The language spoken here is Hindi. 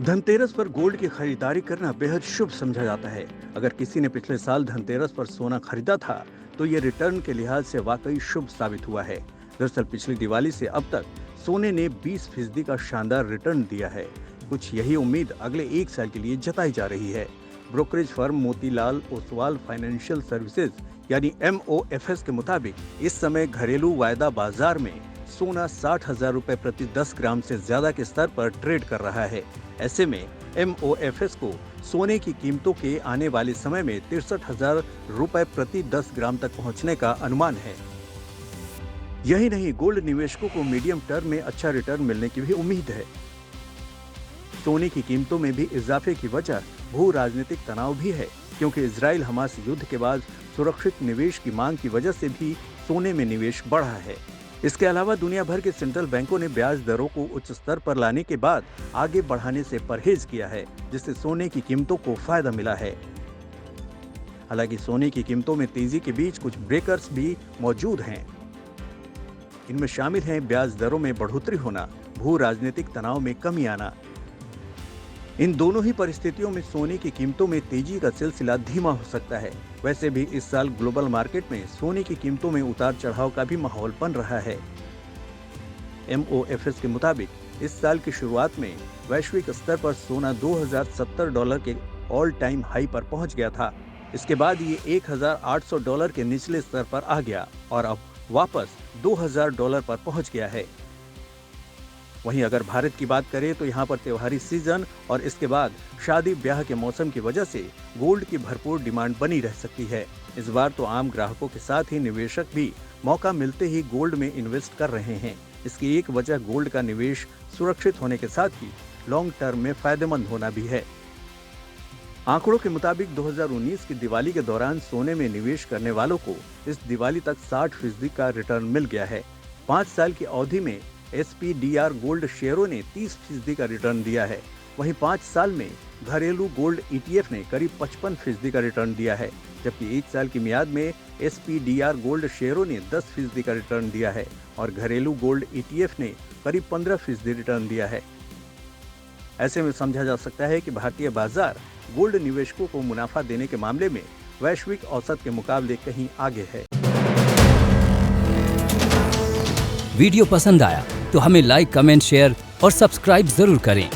धनतेरस पर गोल्ड की खरीदारी करना बेहद शुभ समझा जाता है। अगर किसी ने पिछले साल धनतेरस पर सोना खरीदा था, तो ये रिटर्न के लिहाज से वाकई शुभ साबित हुआ है। दरअसल पिछली दिवाली से अब तक सोने ने 20% का शानदार रिटर्न दिया है। कुछ यही उम्मीद अगले एक साल के लिए जताई जा रही है। Brokerage firm Motilal Oswal financial services यानी MOFS के मुताबिक इस समय घरेलू वायदा बाजार में सोना 60,000 रुपए प्रति 10 ग्राम से ज्यादा के स्तर पर ट्रेड कर रहा है। ऐसे में MOFS को सोने की कीमतों के आने वाले समय में 63,000 रुपए प्रति 10 ग्राम तक पहुंचने का अनुमान है। यही नहीं, गोल्ड निवेशकों को मीडियम टर्म में अच्छा रिटर्न मिलने की भी उम्मीद है। सोने की कीमतों में भी इजाफे की वजह भू राजनीतिक तनाव भी है, क्योंकि इजराइल हमास युद्ध के बाद सुरक्षित निवेश की मांग की वजह से भी सोने में निवेश बढ़ा है। इसके अलावा दुनिया भर के सेंट्रल बैंकों ने ब्याज दरों को उच्च स्तर पर लाने के बाद आगे बढ़ाने से परहेज किया है, जिससे सोने की कीमतों को फायदा मिला है। हालांकि सोने की कीमतों में तेजी के बीच कुछ ब्रेकर्स भी मौजूद हैं। इनमें शामिल हैं ब्याज दरों में बढ़ोतरी होना, भू राजनीतिक तनाव में कमी आना। इन दोनों ही परिस्थितियों में सोने की कीमतों में तेजी का सिलसिला धीमा हो सकता है। वैसे भी इस साल ग्लोबल मार्केट में सोने की कीमतों में उतार चढ़ाव का भी माहौल बन रहा है। MOFS के मुताबिक इस साल की शुरुआत में वैश्विक स्तर पर सोना $2,070 के ऑल टाइम हाई पर पहुंच गया था। इसके बाद ये $1,800 के निचले स्तर पर आ गया और अब वापस $2,000 पर पहुंच गया है। वहीं अगर भारत की बात करें तो यहाँ पर त्योहारी सीजन और इसके बाद शादी ब्याह के मौसम की वजह से गोल्ड की भरपूर डिमांड बनी रह सकती है। इस बार तो आम ग्राहकों के साथ ही निवेशक भी मौका मिलते ही गोल्ड में इन्वेस्ट कर रहे हैं। इसकी एक वजह गोल्ड का निवेश सुरक्षित होने के साथ ही लॉन्ग टर्म में फायदेमंद होना भी है। आंकड़ों के मुताबिक 2019 की दिवाली के दौरान सोने में निवेश करने वालों को इस दिवाली तक 60% का रिटर्न मिल गया है। 5 साल की अवधि में SPDR गोल्ड शेयरों ने 30% का रिटर्न दिया है। वहीं 5 साल में घरेलू गोल्ड ETF ने करीब 55% का रिटर्न दिया है, जबकि 1 साल की मियाद में SPDR गोल्ड शेयरों ने 10% का रिटर्न दिया है और घरेलू गोल्ड ETF ने करीब 15% रिटर्न दिया है। ऐसे में समझा जा सकता है कि भारतीय बाजार गोल्ड निवेशकों को मुनाफा देने के मामले में वैश्विक औसत के मुकाबले कहीं आगे है। वीडियो पसंद आया तो हमें लाइक, कमेंट, शेयर और सब्सक्राइब जरूर करें।